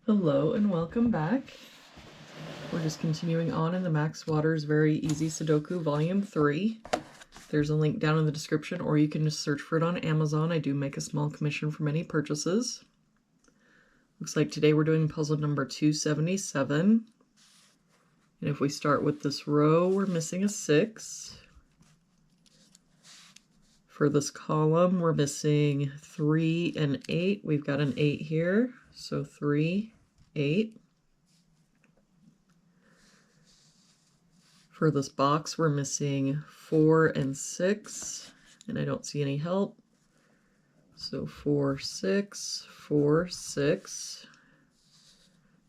Hello and welcome back. We're just continuing on in the Max Waters Very Easy Sudoku Volume 3. There's a link down in the description, or you can just search for it on Amazon. I do make a small commission from any purchases. Looks like today we're doing puzzle number 277. And if we start with this row, we're missing a 6. For this column, we're missing 3 and 8. We've got an 8 here, so 3, 8. For this box, we're missing 4 and 6, and I don't see any help. So 4, 6, 4, 6.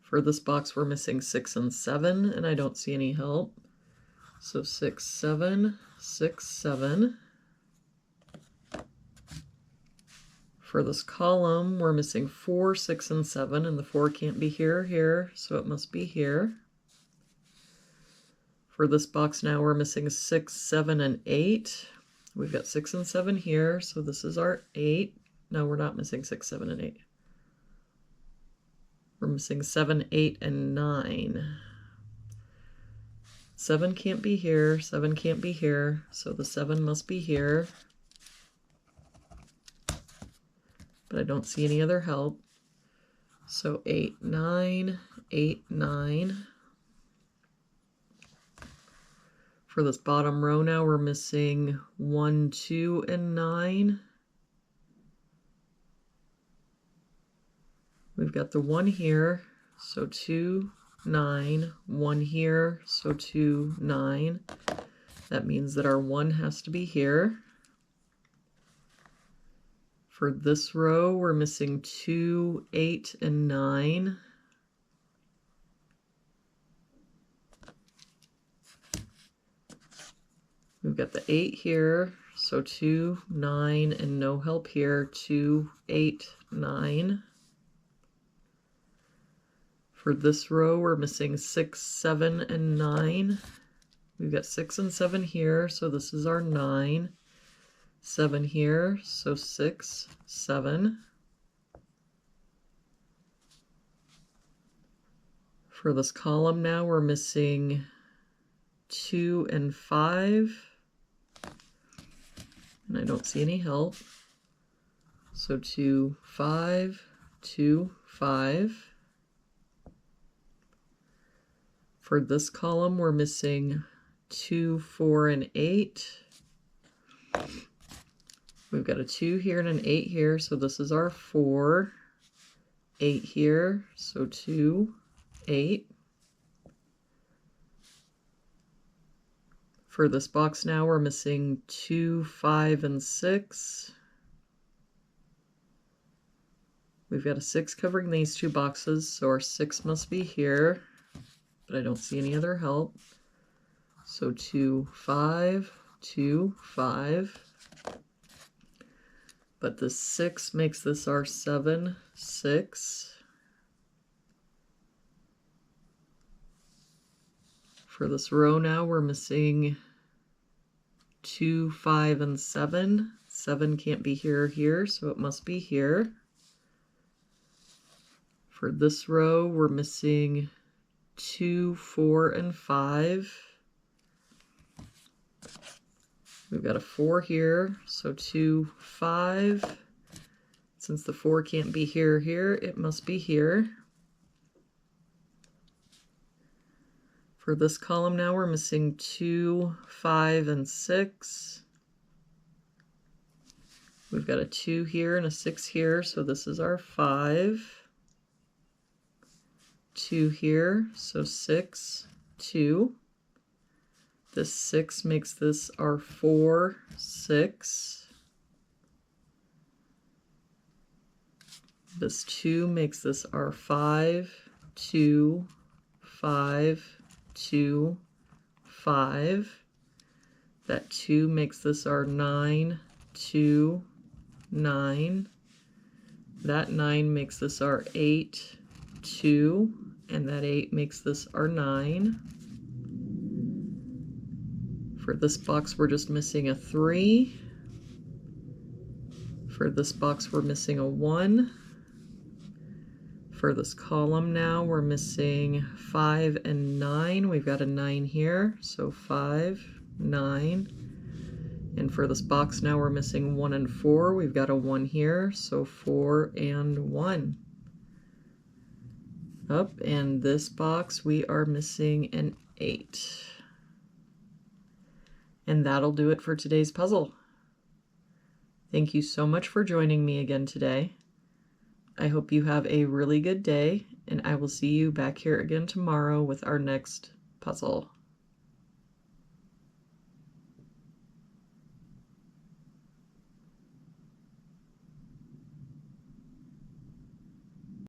For this box, we're missing 6 and 7, and I don't see any help. So 6, 7, 6, 7. For this column, we're missing 4, 6, and 7, and the 4 can't be here or here, so it must be here. For this box now, we're missing 6, 7, and 8. We've got 6 and 7 here, so this is our 8. No, we're not missing 6, 7, and 8. We're missing 7, 8, and 9. 7 can't be here, 7 can't be here, so the 7 must be here. But I don't see any other help. So 8, 9, 8, 9. For this bottom row now, we're missing 1, 2, and 9. We've got the 1 here, so 2, 9, 1 here, so 2, 9. That means that our 1 has to be here. For this row, we're missing 2, 8, and 9. We've got the 8 here, so 2, 9, and no help here, 2, 8, 9. For this row, we're missing 6, 7, and 9. We've got 6 and 7 here, so this is our 9. 7 here, so 6, 7. For this column now, we're missing 2 and 5. And I don't see any help. So 2, 5, 2, 5. For this column, we're missing 2, 4, and 8. We've got a 2 here and an 8 here, so this is our 4. 8 here, so 2, 8. For this box now, we're missing 2, 5, and 6. We've got a 6 covering these two boxes, so our 6 must be here, but I don't see any other help. So 2, 5, 2, 5. But the 6 makes this our 7, 6. For this row now, we're missing 2, 5, and 7. 7 can't be here or here, so it must be here. For this row, we're missing 2, 4, and 5. We've got a 4 here, so 2, 5. Since the 4 can't be here or here, it must be here. For this column now, we're missing 2, 5, and 6. We've got a 2 here and a 6 here, so this is our 5. 2 here, so 6, 2. This 6 makes this our 4, 6. This 2 makes this our 5, 2, 5, 2, 5. That 2 makes this our 9, 2, 9. That 9 makes this our 8, 2. And that 8 makes this our 9. For this box, we're just missing a 3. For this box, we're missing a 1. For this column now, we're missing 5 and 9. We've got a 9 here, so 5, 9. And for this box now, we're missing 1 and 4. We've got a 1 here, so 4 and 1. Up, and this box, we are missing an 8. And that'll do it for today's puzzle. Thank you so much for joining me again today. I hope you have a really good day, and I will see you back here again tomorrow with our next puzzle.